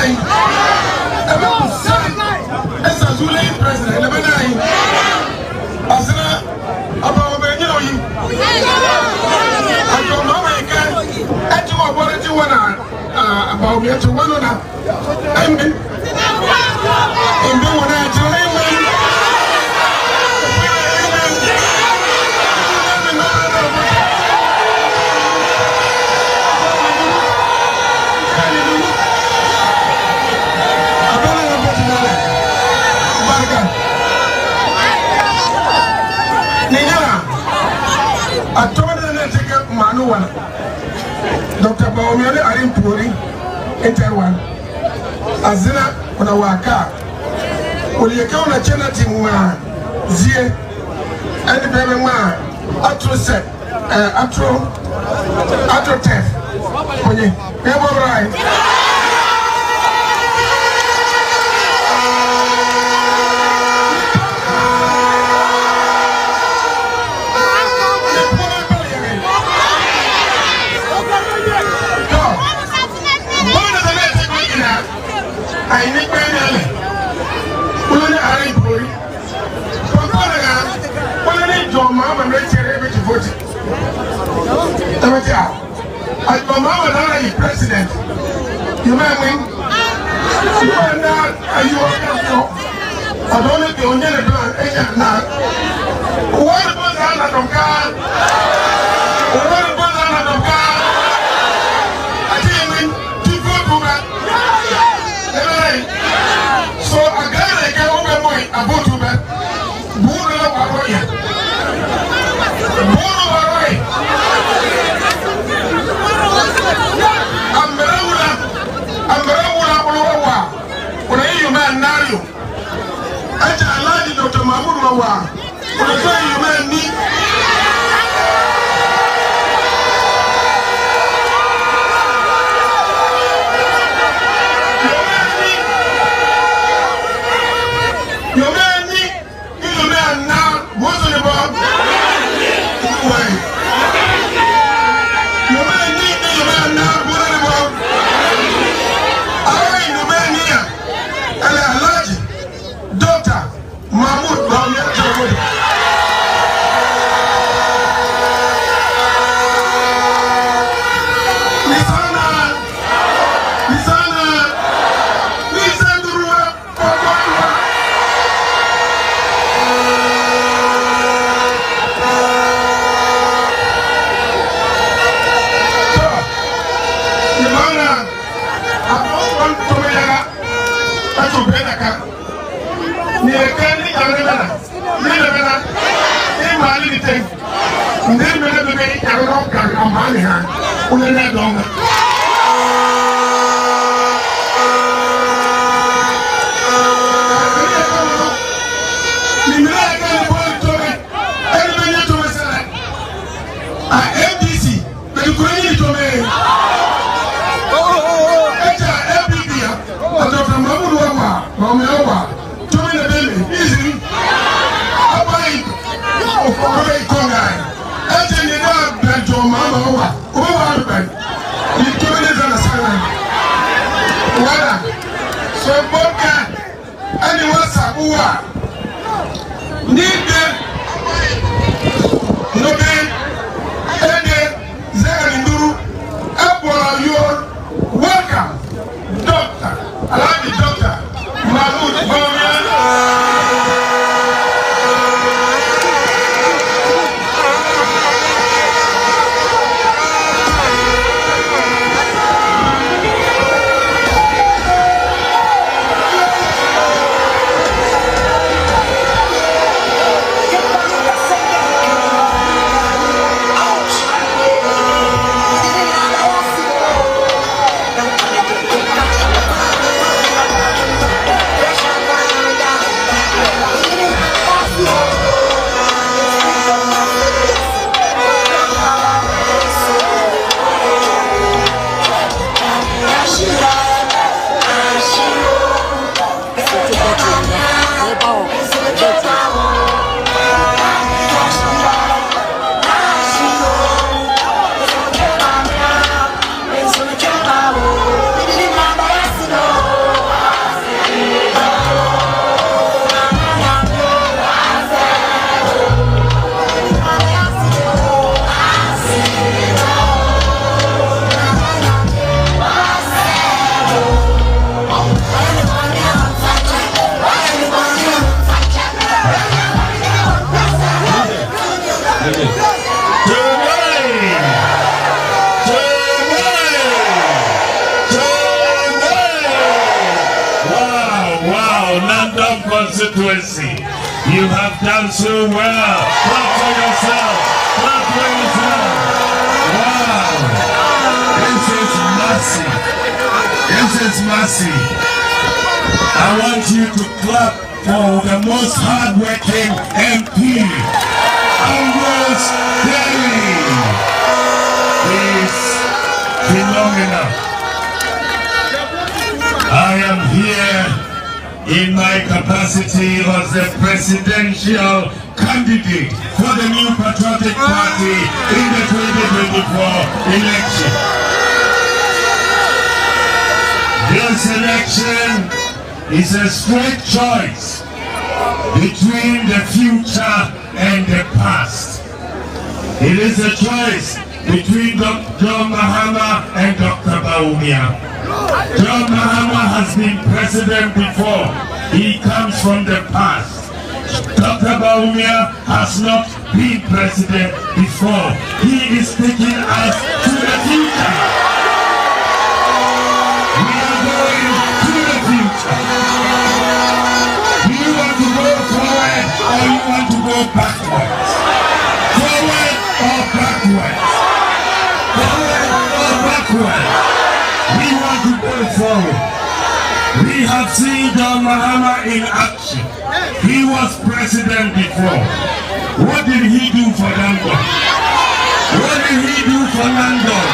Lebanon. About as a Zulu president, Lebanon. Asana, about Benjoy. I don't know where I can. I do what you want about me to one another. And then when I join him, I told them to take up Manuel. Dr. Bawumia are in Puri, Interwan. Azina, when I walk out, will you count a charity Zie and the baby man? Atro set, Atro Tef. When you never right. I need my Only I boy. Only your mama makes every to vote. I my mama is president. You may win. You are not. You are I don't know the only plan. Not. What was out of God? What was out of God? I didn't win. People do that. So I got a girl boy about to that. Buru Waroya. Buru Waroya. Amberawula Uluwa. Kuna hiyo man nayo. Acha aladi Dr. Mahamudu Bawumia. Kuna hiyo man ni. Dr. Mahamudu Bawumia. Welcome, Dr. Mahamudu Bawumia. constituency. You have done so well. Clap for yourself. Clap for yourself. Wow. This is mercy. This is mercy. I want you to clap for the most hardworking MP, Ambrose Derry. He's phenomenal. I am here in my capacity as the presidential candidate for the New Patriotic Party in the 2024 election. This election is a straight choice between the future and the past. It is a choice between John Mahama and Dr. Bawumia. John Mahama has been president before. He comes from the past. Dr. Bawumia has not been president before. He is taking us to the future. We are going to the future. Do you want to go forward or you want to go backwards? Forward or backwards? Forward or backwards? We want to go forward. We have seen John Mahama in action. He was president before. What did he do for Nandom? What did he do for Nandom?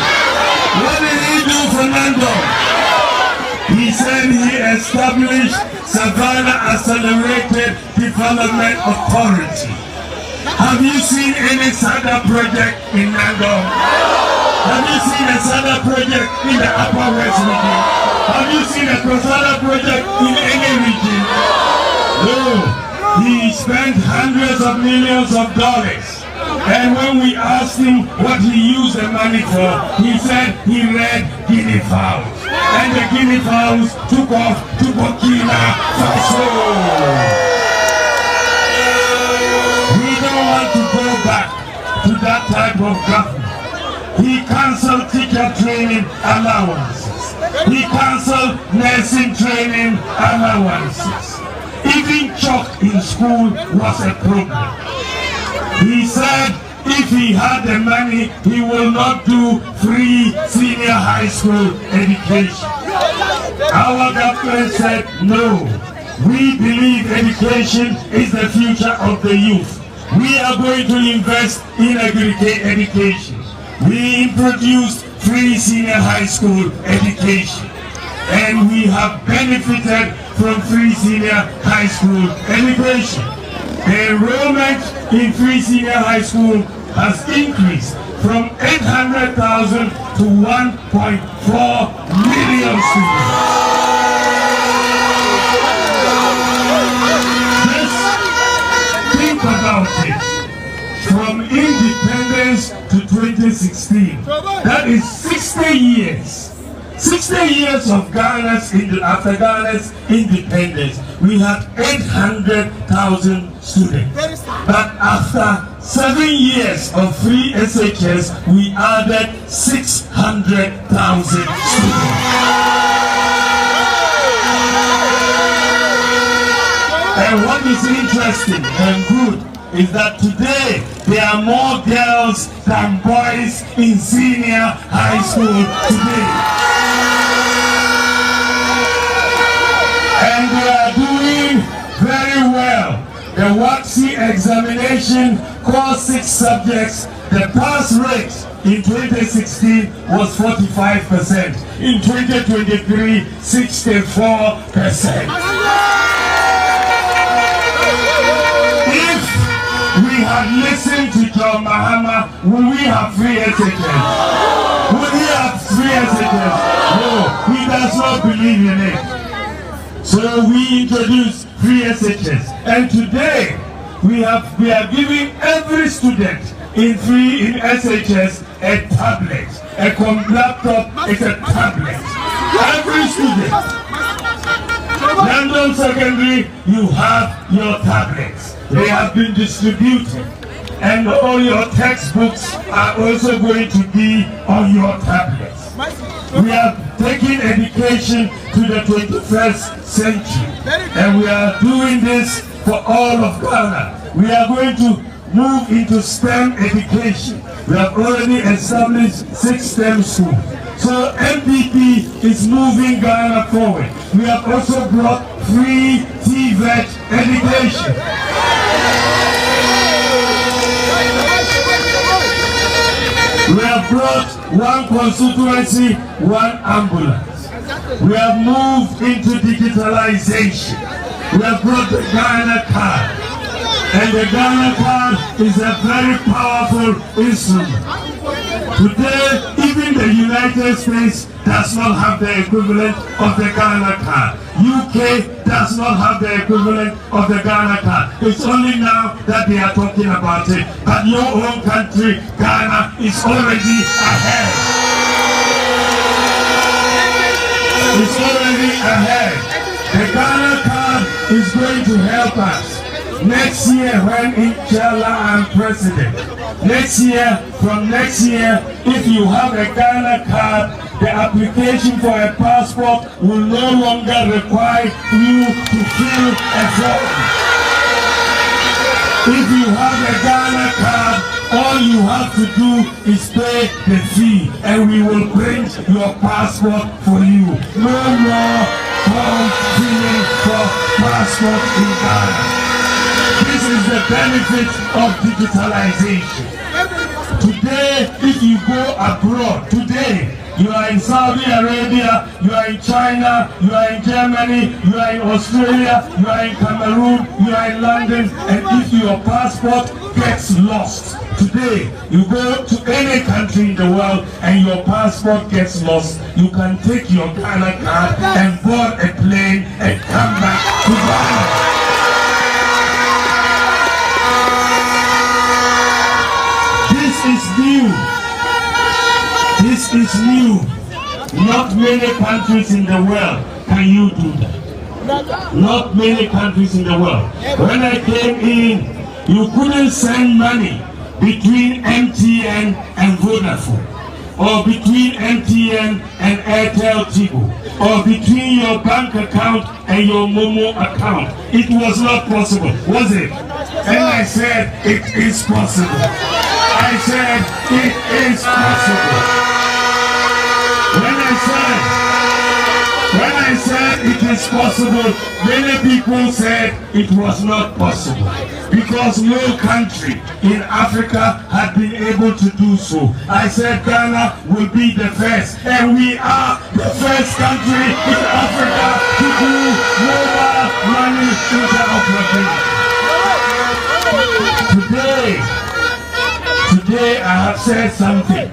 What did he do for Nandom? He said he established Savannah Accelerated Development Authority. Have you seen any SADA project in Nandom? Have you seen a SADA project in the Upper West region? Have you seen a SADA project in any region? No. He spent hundreds of millions of dollars. And when we asked him what he used the money for, he said he read guinea fowls. And the guinea fowls took off to Burkina Faso. We don't want to go back to that type of government. He cancelled teacher training allowances. He cancelled nursing training allowances. Even chalk in school was a problem. He said if he had the money, he will not do free senior high school education. Our government said no. We believe education is the future of the youth. We are going to invest in education. We introduced free senior high school education. And we have benefited from free senior high school education. The enrollment in free senior high school has increased from 800,000 to 1.4 million students. Just think about it. From independence to 2016, that is 60 years. 60 years of after Ghana's independence, we had 800,000 students. But after 7 years of free SHS, we added 600,000 students. And what is interesting and good is that today there are more girls than boys in senior high school today. And they are doing very well. The WACC examination called 6 subjects. The pass rate in 2016 was 45%. In 2023, 64%. If we had listened to John Mahama, would we have free SHS? Would he have free SHS? No, he does not believe in it. So we introduced free SHS, and today we are giving every student in SHS a tablet. A laptop is a tablet. Every student. Nandom Secondary, you have your tablets. They have been distributed, and all your textbooks are also going to be on your tablets. We are taking education to the 21st century. And we are doing this for all of Ghana. We are going to move into STEM education. We have already established 6 STEM schools. So MPP is moving Ghana forward. We have also brought free TVET education. We have brought 1 constituency, 1 ambulance. We have moved into digitalization. We have brought the Ghana card. And the Ghana card is a very powerful instrument. Today, even the United States does not have the equivalent of the Ghana card. UK does not have the equivalent of the Ghana card. It's only now that they are talking about it. But your own country, Ghana, is already ahead. It's already ahead. The Ghana card is going to help us. Next year, when inshallah I'm president, from next year, if you have a Ghana card, the application for a passport will no longer require you to fill a form. If you have a Ghana card, all you have to do is pay the fee, and we will print your passport for you. No more form filling for passport in Ghana. This is the benefit of digitalization. Today, if you go abroad, today, you are in Saudi Arabia, you are in China, you are in Germany, you are in Australia, you are in Cameroon, you are in London, and if your passport gets lost, today, you go to any country in the world and your passport gets lost, you can take your Ghana card and board a plane and come back to Ghana. This is new. This is new. Not many countries in the world can you do that. Not many countries in the world. When I came in, you couldn't send money between MTN and Vodafone, or between MTN and Airtel Tigo, or between your bank account and your Momo account. It was not possible, was it? And I said, it is possible. I said, it is possible. When I said it is possible, many people said it was not possible, because no country in Africa had been able to do so. I said Ghana will be the first, and we are the first country in Africa to do mobile money interoperability. Today I have said something.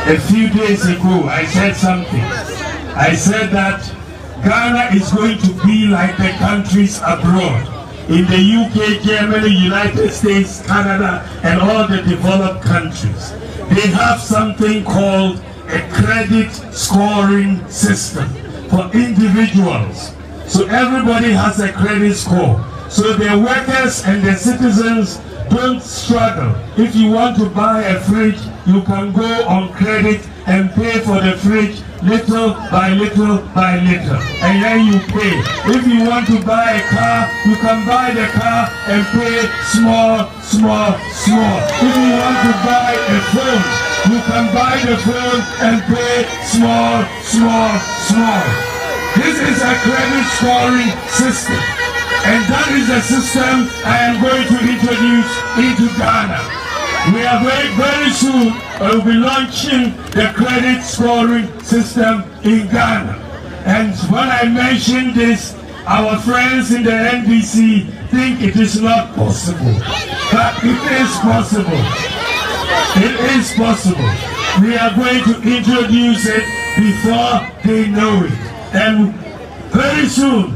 A few days ago I said something. I said that Ghana is going to be like the countries abroad. In the UK, Germany, United States, Canada, and all the developed countries. They have something called a credit scoring system for individuals. So everybody has a credit score. So the workers and the citizens don't struggle. If you want to buy a fridge, you can go on credit and pay for the fridge little by little by little, and then you pay. If you want to buy a car, you can buy the car and pay small. If you want to buy a phone, you can buy the phone and pay small. This is a credit scoring system, and that is the system I am going to introduce into Ghana. We are very soon will be launching the credit scoring system in Ghana. And when I mention this, our friends in the NDC think it is not possible. But it is possible. It is possible. We are going to introduce it before they know it. And very soon,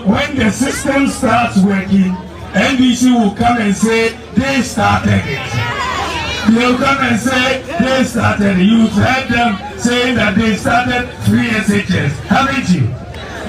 when the system starts working, NDC will come and say they started it. They'll come and say they started it. You've heard them saying that they started free SHS, haven't you?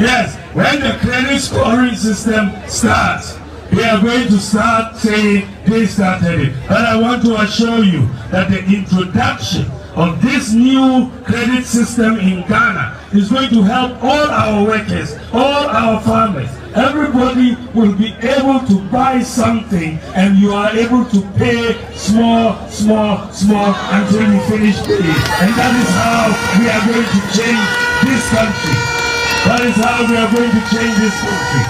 Yes, when the credit scoring system starts, they are going to start saying they started it. But I want to assure you that the introduction of this new credit system in Ghana is going to help all our workers, all our farmers. Everybody will be able to buy something and you are able to pay small until you finish paying. And that is how we are going to change this country. That is how we are going to change this country.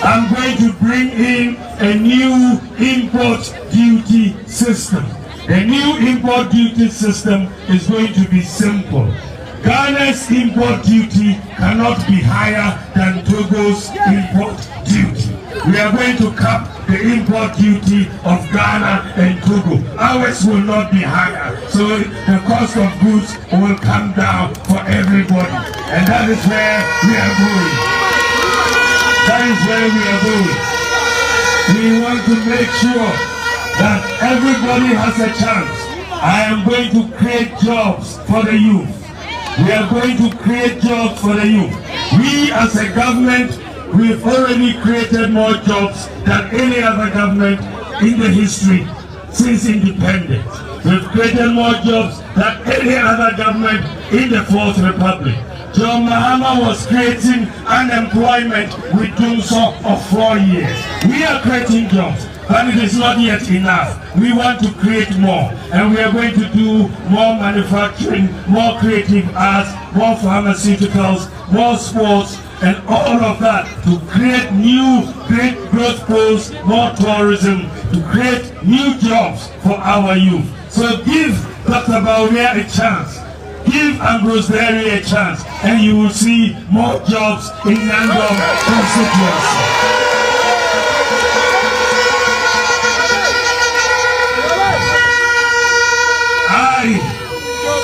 I'm going to bring in a new import duty system. The new import duty system is going to be simple. Ghana's import duty cannot be higher than Togo's import duty. We are going to cap the import duty of Ghana and Togo. Ours will not be higher, so the cost of goods will come down for everybody. And that is where we are going. That is where we are going. We want to make sure that everybody has a chance. I am going to create jobs for the youth. We are going to create jobs for the youth. We as a government, we've already created more jobs than any other government in the history since independence. We've created more jobs than any other government in the Fourth Republic. John Mahama was creating unemployment with Dunso of 4 years. We are creating jobs, but it is not yet enough. We want to create more, and we are going to do more manufacturing, more creative arts, more pharmaceuticals, more sports, and all of that to create new great growth poles, more tourism, to create new jobs for our youth. So give Dr. Bawumia a chance. Give Ambrose Berry a chance, and you will see more jobs in Nandom constituency.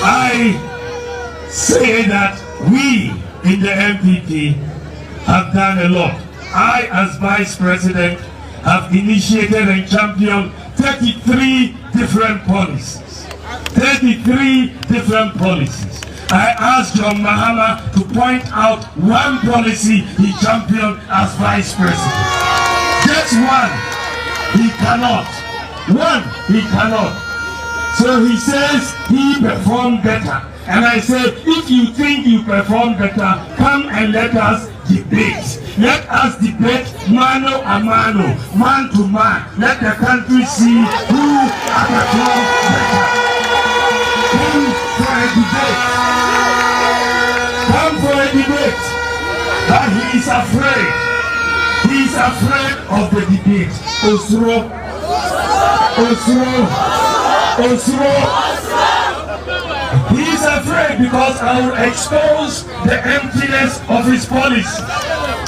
I say that we in the MPP have done a lot. I, as Vice President, have initiated and championed 33 different policies. 33 different policies. I asked John Mahama to point out one policy he championed as Vice President. Just one. He cannot. One, he cannot. So he says he performed better. And I said, if you think you perform better, come and let us debate. Let us debate mano a mano, man to man. Let the country see who performed better. Come for a debate. Come for a debate. But he is afraid. He is afraid of the debate. Osro. He is afraid because I will expose the emptiness of his policy.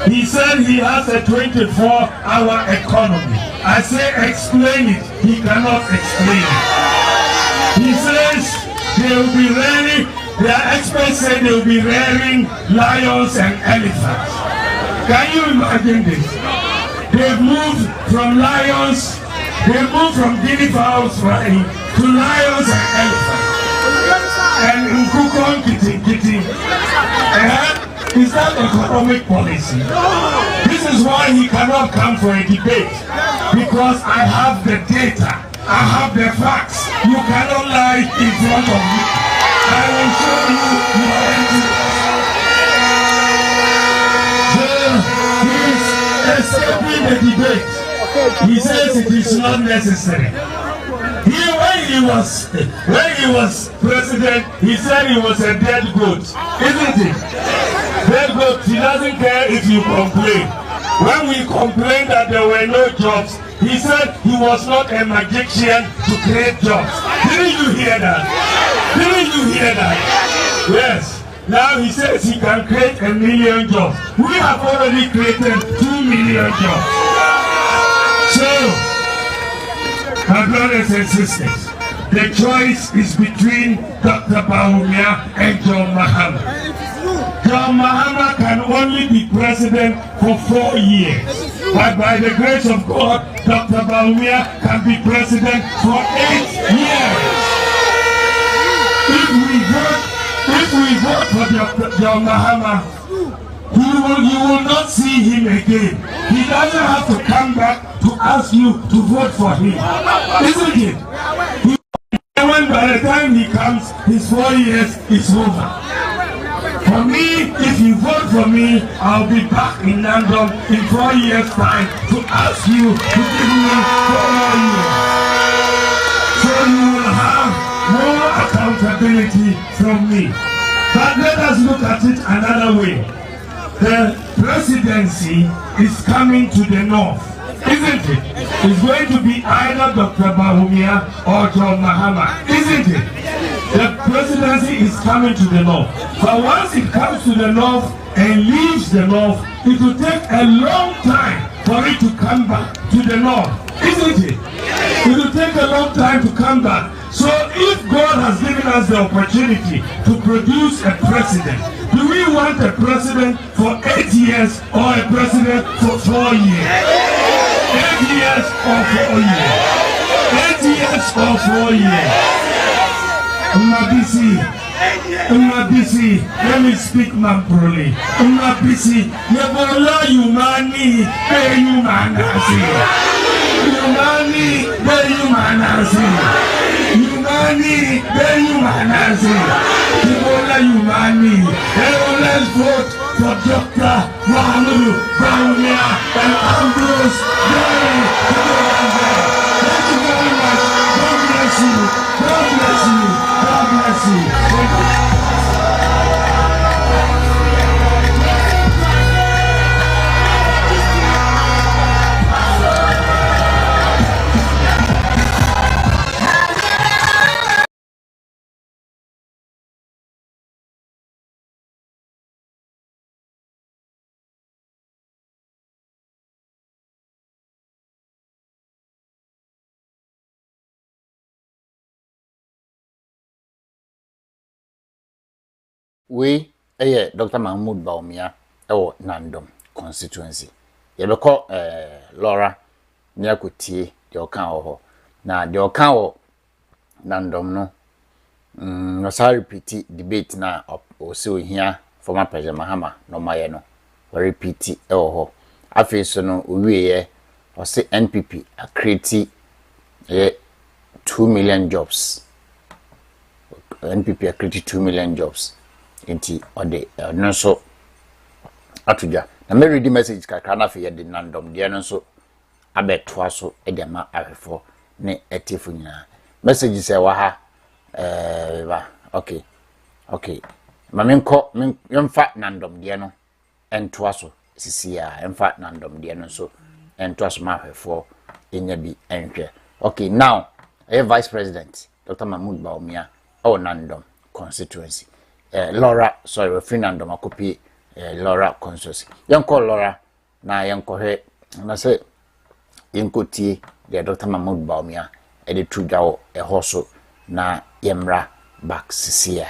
He said he has a 24-hour economy. I say explain it. He cannot explain it. He says they will be rearing, their experts say they will be rearing lions and elephants. Can you imagine this? They've moved from lions, they've moved from guinea fowls flying to lions and elephants. And Nkukon kitty. Is that economic policy? This is why he cannot come for a debate. Because I have the data. I have the facts. You cannot lie in front of me. I will show you your evidence. So he is escaping the debate. He says it is not necessary. When he was president, he said he was a dead goat, isn't it? Dead goat, he doesn't care if you complain. When we complained that there were no jobs, he said he was not a magician to create jobs. Didn't you hear that? Didn't you hear that? Yes. Now he says he can create 1 million jobs. We have already created 2 million jobs. So, my brothers and sisters, the choice is between Dr. Bawumia and John Mahama. John Mahama can only be president for 4 years. But by the grace of God, Dr. Bawumia can be president for 8 years. If we vote for John Mahama, you will not see him again. He doesn't have to come back to ask you to vote for him. Isn't it? And by the time he comes, his 4 years is over. For me, if you vote for me, I'll be back in Nandom in 4 years' time to ask you to give me 4 more years. So you will have more accountability from me. But let us look at it another way. The presidency is coming to the north, isn't it? It's going to be either Dr. Bawumia or John Mahama, isn't it? The presidency is coming to the north. But once it comes to the north and leaves the north, it will take a long time for it to come back to the north, isn't it? It will take a long time to come back. So if God has given us the opportunity to produce a president, do we want a president for 8 years or a president for 4 years? 8 years or 4 years? 8 years or 4 years? Umabisi, let me speak Mamproli. Umabisi, Yebola Yumani, pay Yumanasi. Yumani, pay Yumanasi. Yumani, pay Yumanasi. Yebola Yumani. Let's vote for Dr. Mahamudu Bawumia and Ambrose. Thank you very much. God bless you. God bless you. God bless you. Thank you. We Dr. Mahamudu Bawumia Nandom constituency. Yebeko Lawra Nyakutie the okan na the okan Nandom no no sorry repeat debate na o here former President Mahama no maye no repeat ho afi so no owie o se NPP a create 2 million jobs. NPP a create 2 million jobs. Inti ode no so atuja na me read the message kakra na fe de Nandom de no so abetoa so e de ma ahwefo ne etifo nyina message say wa ha okay mamenko yemfa Nandom de no entoa so sisi ya emfa Nandom de no so entoa so ma ahwefo enya bi enhwe. Okay, now Vice President Dr. Mahamudu Bawumia Nandom constituency. Lawra, sorry, we Nandom akopi Lawra constituency. Yanko Lawra na yanko he na se yanko tie the Dr. Mahamudu Bawumia the trujawo hoso na yemra back sisia.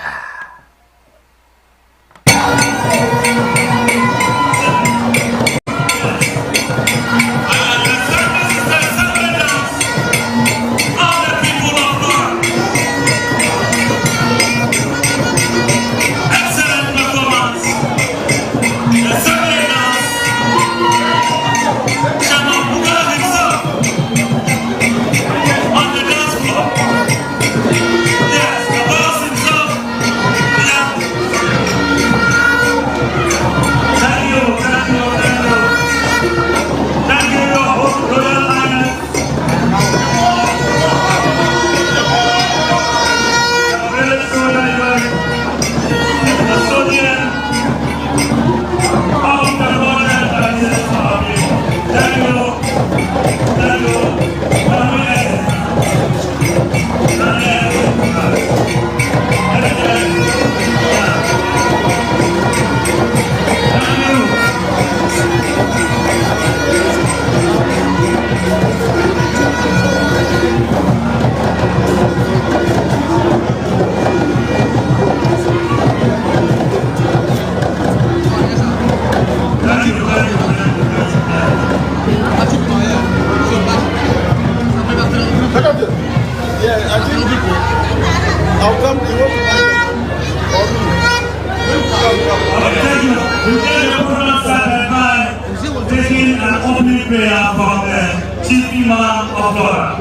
Chief Imam of Lawra.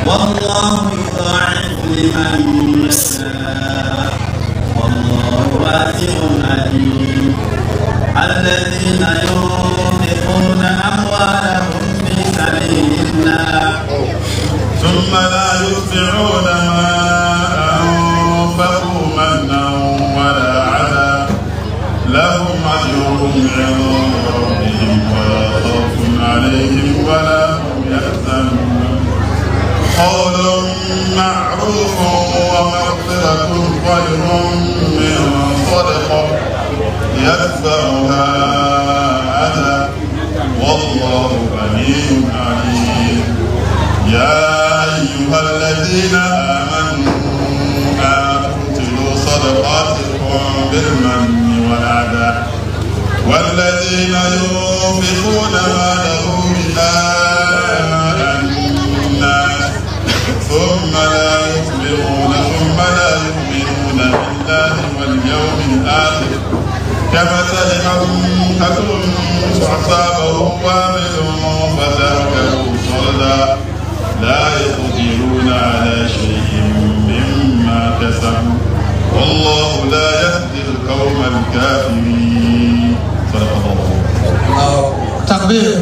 والله يضاعف لمن يشاء والله واسع عليم الذين ينفقون أموالهم في سبيل الله ثم لا يتبعون ما أنفقوا منا ولا عذاب لهم أجرهم عند ربهم ولا خوف عليهم ولا هم يحزنون قول معروف ومغفرة خير من صدقة يتبعها أذى والله غني عليم يا أيها الذين آمنوا أبطلوا صدقاتكم بالمن والأذى والذين ينفقون مالهم رئاء الناس ثم لا يؤمنون بالله واليوم الآخر كمثل حمحة أصابه وابل فتأكله صلدا لا يقدرون على شيء مما كسبوا والله لا يهدي القوم الكافرين صدق الله. تكبير.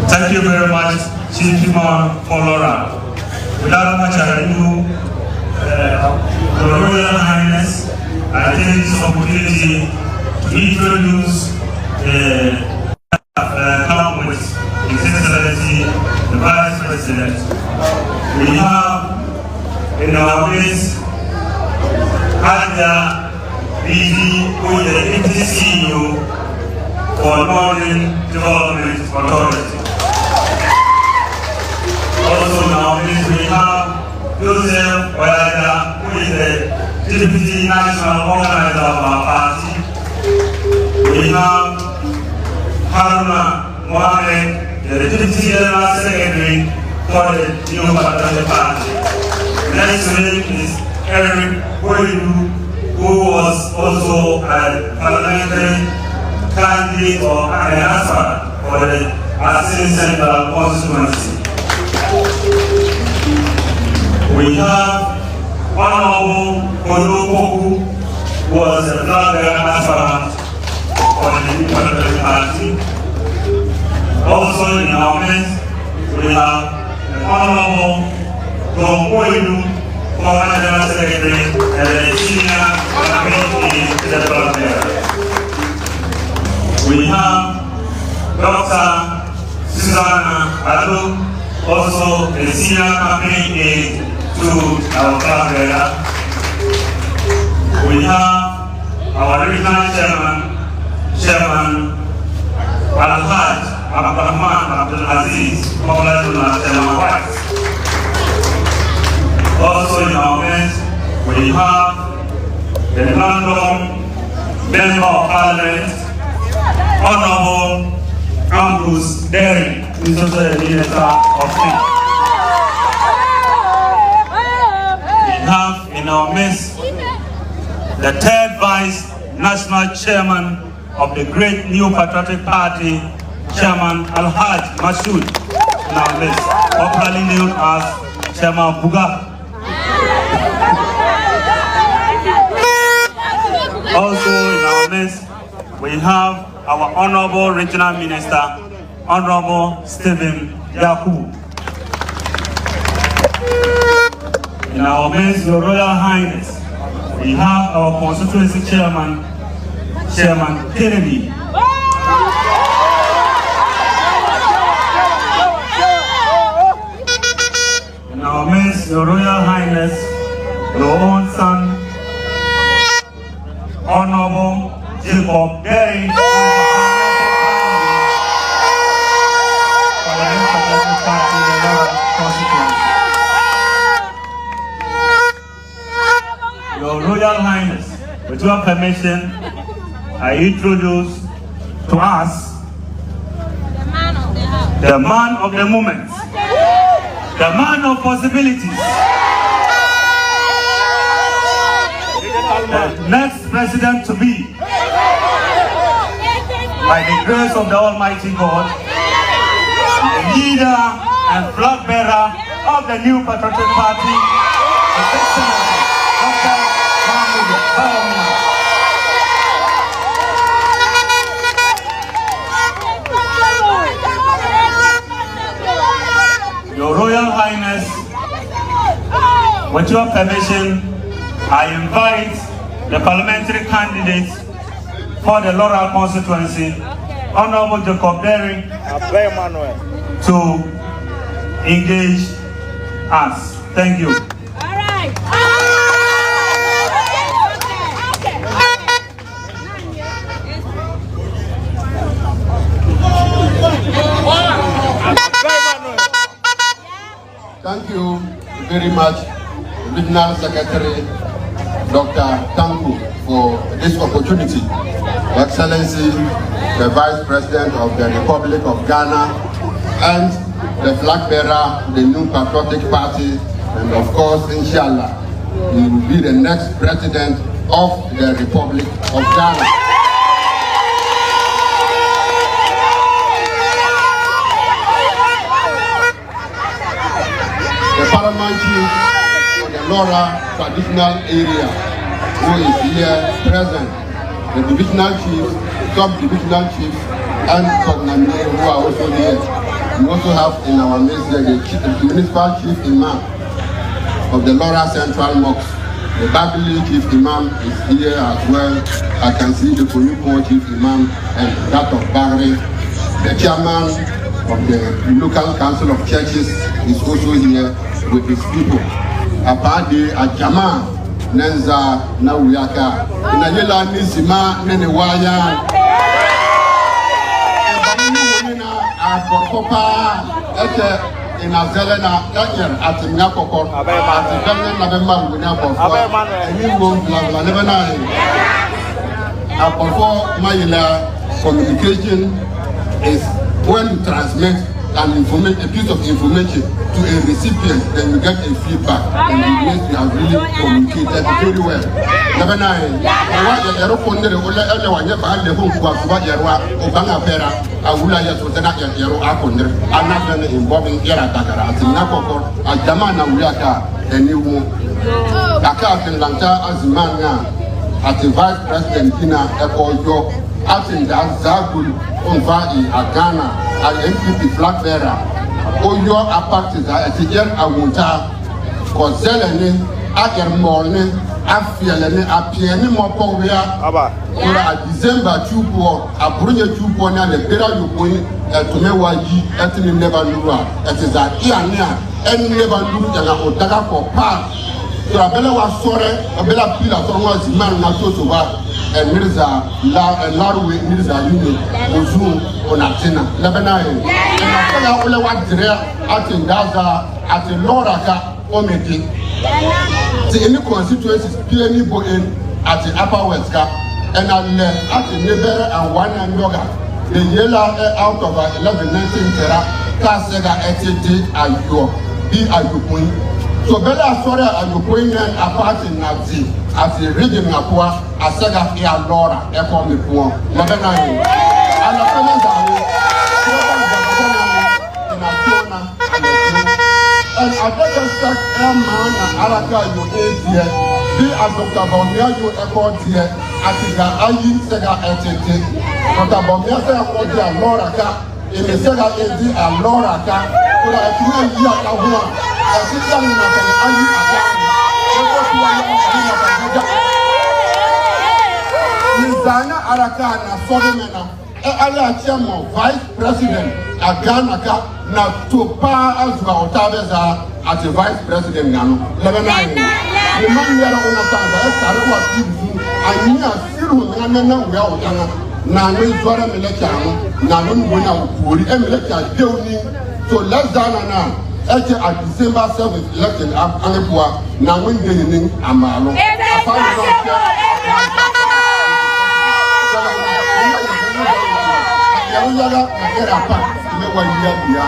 Thank you very much, Chief Imam for Lawra. Without much ado, Your Royal Highness, I take this opportunity to introduce come with His Excellency, the Vice President. We have in our midst Haja BD, who is the Deputy CEO for Northern Development Authority. Also in our midst we have Joseph Oyada, who is the Deputy National Organizer of our party. We have Haruna Mohammed, the Deputy General Secretary for the New Party. Next to him is Eric Boylu, who was also a parliamentary candidate or an aspirant for the Assistant Central Constituency. We have Honorable Olukoku, who was a blogger aspirant for the New Party. Also in our midst, we have Honorable John Boylu, former General Secretary and the Senior Campaign in the Blogger. We have Dr. Susanna Adu, also a Senior Campaign aide to our Blogger. We have our Regional Chairman Al-Hajj Abdurrahman Abdul Aziz, popular known as Chairman White. Also in our midst, we have the Nandom Member of Parliament, Honorable Ambrose Derry, who is also the Minister of State. We have in our midst the third Vice National Chairman of the Great New Patriotic Party, Chairman Al-Hajj Mashoud, in our midst, popularly known as Chairman Buga. Also in our midst, we have our Honorable Regional Minister, Honorable Stephen Yaku. In our midst, Your Royal Highness, we have our Constituency Chairman, Chairman Kennedy. In our midst, Your Royal Highness, your own son, Honorable Jacob Derry, With your permission, I introduce to us the man of the moment, the man of possibilities, the next president to be, by the grace of the Almighty God, the leader and flag bearer of the new patriotic party, His Excellency Dr. Mahamudu Bawumia. Your Royal Highness, with your permission, I invite the parliamentary candidates for the Lawra Constituency, Honorable Jacob Derry, to engage us. Thank you. All right. Thank you very much, Regional Secretary Dr. Tanku, for this opportunity. Excellency, the Vice President of the Republic of Ghana, and the flag bearer, the new patriotic party, and of course, inshallah, he will be the next president of the Republic of Ghana. The paramount chief for the Lawra traditional area, who is here present, the divisional chiefs, sub-divisional chiefs, and coordinators who are also here. We also have in our midst the municipal chief imam of the Lawra Central Mosque. The Babili chief imam is here as well. I can see the Konyupo chief imam and that of Bahrain. The chairman of the local council of churches is also here with his people. Apade Ajama Nenza Nawuyaka Inayela Nisima Nenewaya Akokopa Eke Inazelena Daniel Atimyakoko Atimyakoko Nabema Winako Anyone Blavla Lebanon Apofo Mayila communication is when you transmit a piece of information to a recipient, then you get a feedback, and it means you have really communicated very well. Lebanon, what the aerophone, the one you find the home what you are, Obanga Pera, Awula Yasotana Yaro Akonder, and not involving Yarataka, Atinako, Ajamana Uyaka, and you Aka and Lanta Azimana, at the Vice President Kina Eko York. Atin da Zagul Onvai Agana and MPP flag bearer Oyo Apartiza at the Yen Awunta Kozelene Agermorne Afielene Apiene Moporia a December 2 a Brunia 2 and the Pera Yupui to Mewaji at the Nevanura at the Iania and Nevanura Otaka for Park. So a Bella was sorry, a Bella Pila was man Nasosuba. And Mirza Larwe Mirza Yuni Ozu Onatina Lebanon. And I feel like what there at in Gaza at the Lawra Committee. The any constituencies PNE Boen at the Upper West and I left at the Nebera and one and Yoga. The yellow out of 11-19 Terra Kasega ETT Ayo be Ayupun. So Bella sorry Ayupun and apart in Nazi. As a region Napua, as Saga Ea Lawra, Echo the Poor, Lebanon, and the fellows are in Atona and I just start Airman and Araka, you ate here, be as Dr. Bawumia, you echoed here, at the Ayi Sega ETT, Dr. Bawumia said, Lawra, in the Sega AD and Lawra, so that I can hear Kahua, and sit down in the Ayi Nizana Araka na Sodemena, Ala Chairman, Vice President, Ghana na Topa Azwa Otaveza as the Vice President Nano. Lebanon. The man there on the time, was you, I knew Siru Nana Weltana, Nanu Zora Melechano, Nanun Wina Puri, and Melecha Doni, so less than an hour. At December 7th election, Anepua, Nawin Amalo. yaga na era pa me wa ya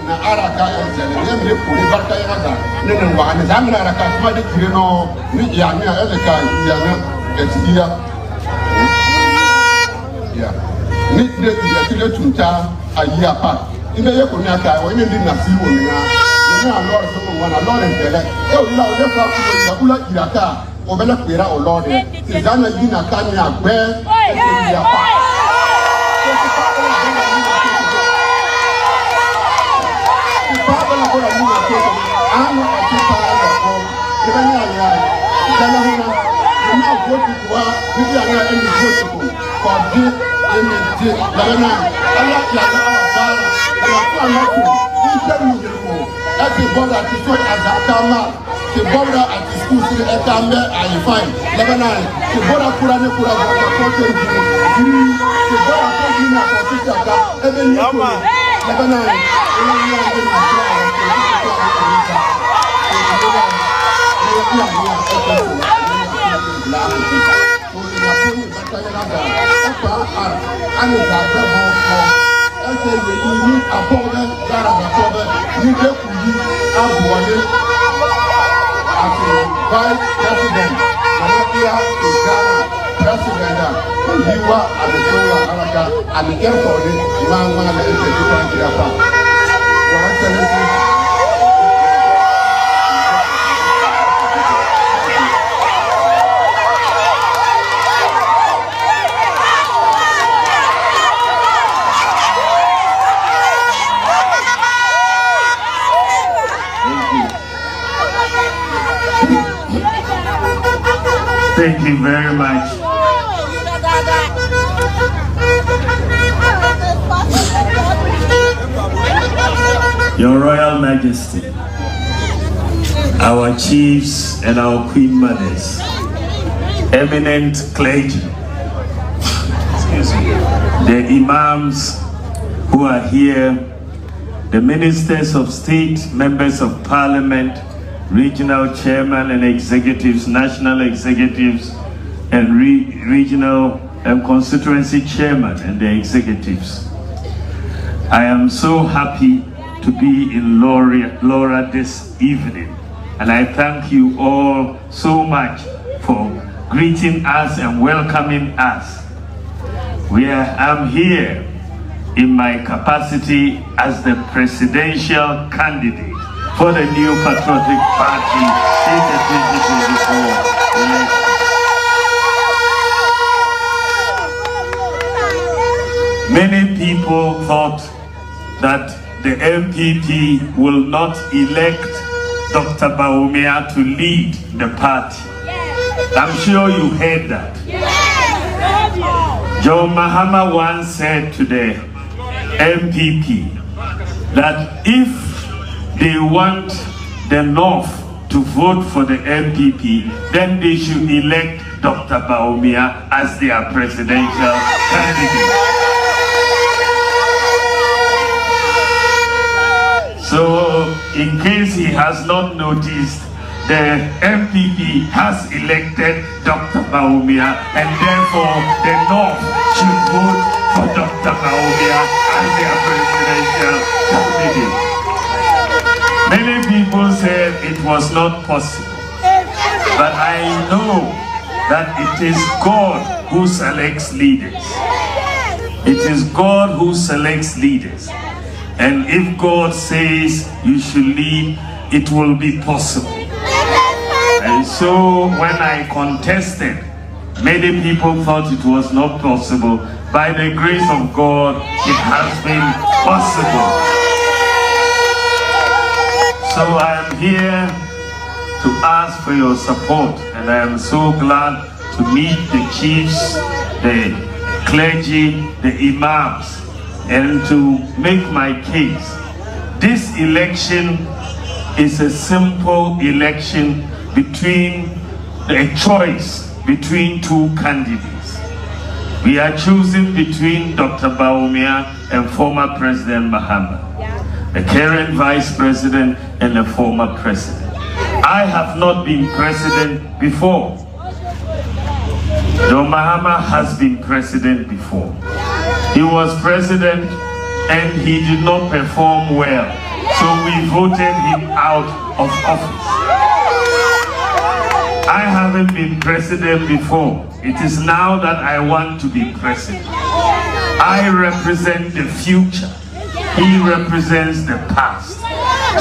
na araka enzele ne me ko ni barka yaga ne ne wa ne zamna araka ma de kire no ni ya ne ele ka ya na etiya ya ni de ya kire tunta ayi apa inde ye ko ni aka wo ni ndi na si wo ni na ni a lord so mo na lord entele e o la o le fa ko ya ula iraka o bele pera o lord ti zana yi na ka ni agbe e ti ya pa Thank you very much. Your Royal Majesty, our chiefs and our queen mothers, eminent clergy, the imams who are here, the ministers of state, members of parliament, regional chairman and executives, national executives, and regional and constituency chairman and the executives. I am so happy to be in Lawra this evening, and I thank you all so much for greeting us and welcoming us. I'm here in my capacity as the presidential candidate for the New Patriotic Party in the 2024 election. Many people thought that the MPP will not elect Dr. Bawumia to lead the party. I'm sure you heard that. John Mahama once said to the MPP that if they want the North to vote for the MPP, then they should elect Dr. Bawumia as their presidential candidate. So, in case he has not noticed, the MPP has elected Dr. Bawumia, and therefore the North should vote for Dr. Bawumia as their presidential candidate. Many people said it was not possible, but I know that it is God who selects leaders. It is God who selects leaders. And if God says you should lead, it will be possible. And so when I contested, many people thought it was not possible. By the grace of God, it has been possible. So I am here to ask for your support, and I am so glad to meet the chiefs, the clergy, the imams, and to make my case. This election is a simple election between a choice between two candidates. We are choosing between Dr. Bawumia and former President Mahama, the current Vice President and the former President. I have not been President before. John Mahama has been President before. He was president and he did not perform well. So we voted him out of office. I haven't been president before. It is now that I want to be president. I represent the future. He represents the past.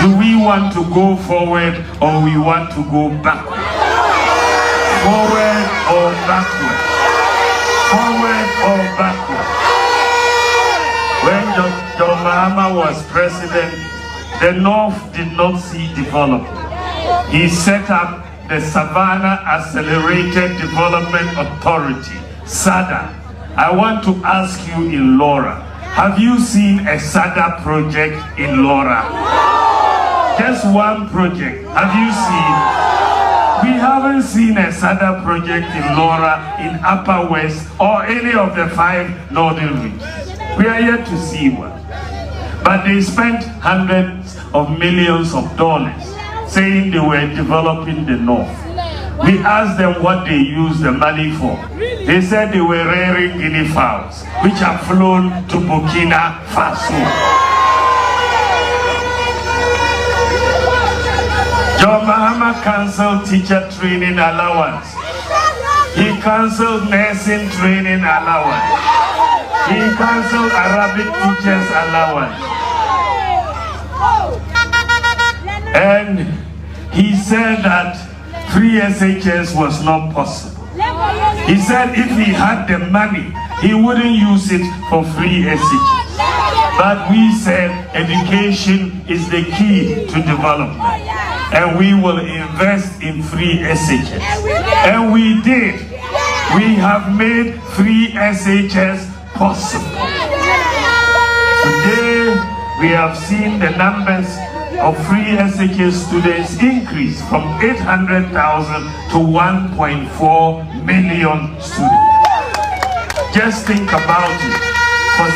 Do we want to go forward or we want to go backward? Forward or backward? Forward or backward? When John Mahama was president, the North did not see development. He set up the Savannah Accelerated Development Authority, SADA. I want to ask you in Lawra, have you seen a SADA project in Lawra? Just one project. Have you seen? We haven't seen a SADA project in Lawra, in Upper West, or any of the 5 northern regions. We are yet to see one. But they spent hundreds of millions of dollars saying they were developing the North. We asked them what they used the money for. They said they were rearing guinea fowls, which have flown to Burkina Faso. John Mahama cancelled teacher training allowance. He cancelled nursing training allowance. He cancelled Arabic teachers allowance. And he said that free SHS was not possible. He said if he had the money, he wouldn't use it for free SHS. But we said education is the key to development. And we will invest in free SHS. And we did. We have made free SHS possible. Today, we have seen the numbers of free SHS students increase from 800,000 to 1.4 million students. Just think about it. For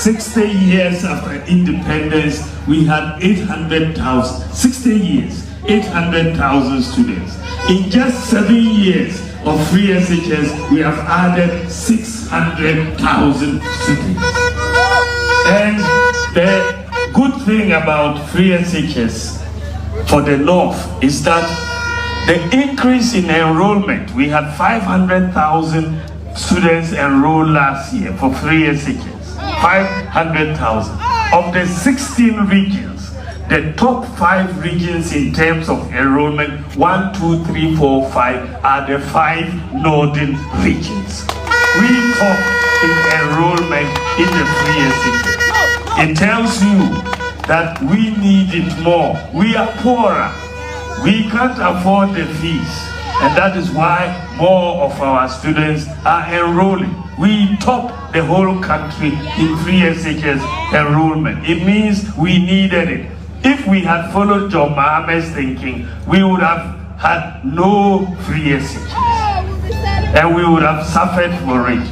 60 years after independence, we had 800,000, 60 years, 800,000 students. In just 7 years of free SHS, we have added 600,000 students. And the good thing about free SHS for the North is that the increase in enrollment, we had 500,000 students enrolled last year for free SHS. 500,000. Of the 16 regions, the top 5 regions in terms of enrollment, 1, 2, 3, 4, 5, are the 5 northern regions. We top in enrollment in the free SHS. It tells you that we need it more. We are poorer. We can't afford the fees. And that is why more of our students are enrolling. We top the whole country in free SHS enrollment. It means we needed it. If we had followed John Mahama's thinking, we would have had no free SHS. And we would have suffered for it.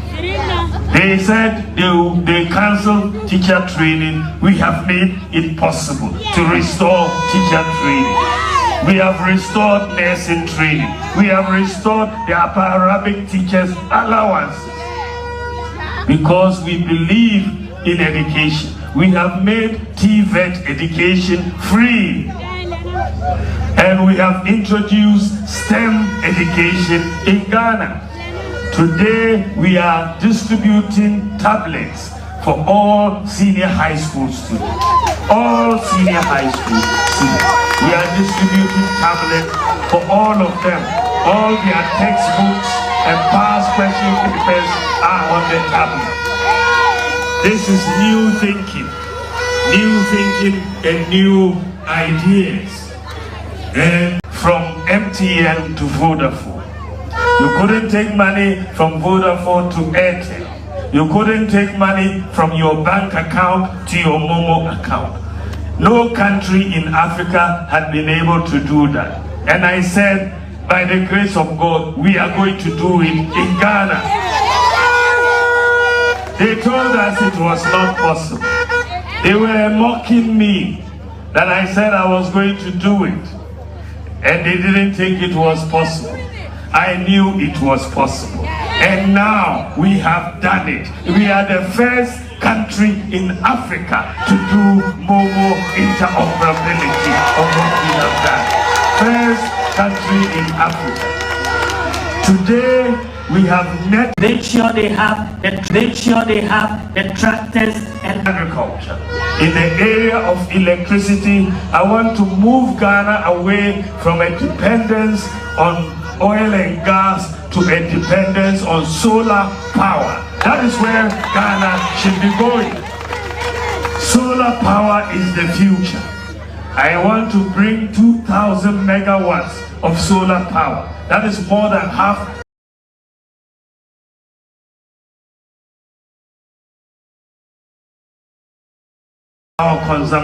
They said they canceled teacher training. We have made it possible to restore teacher training. We have restored nursing training. We have restored the Upper Arabic teachers' allowance. Because we believe in education. We have made TVET education free. And we have introduced STEM education in Ghana. Today, we are distributing tablets for all senior high school students. All senior high school students. We are distributing tablets for all of them. All their textbooks and past question papers are on the tablet. This is new thinking and new ideas. And from MTN to Vodafone. You couldn't take money from Vodafone to Airtel. You couldn't take money from your bank account to your Momo account. No country in Africa had been able to do that. And I said, by the grace of God, we are going to do it in Ghana. They told us it was not possible. They were mocking me that I said I was going to do it. And they didn't think it was possible. I knew it was possible. And now we have done it. We are the first country in Africa to do Momo interoperability of what we have done. First country in Africa. Today we have make sure they have the tractors and agriculture. In the area of electricity, I want to move Ghana away from a dependence on oil and gas to a dependence on solar power. That is where Ghana should be going. Solar power is the future. I want to bring 2,000 megawatts of solar power. That is more than half our consumption.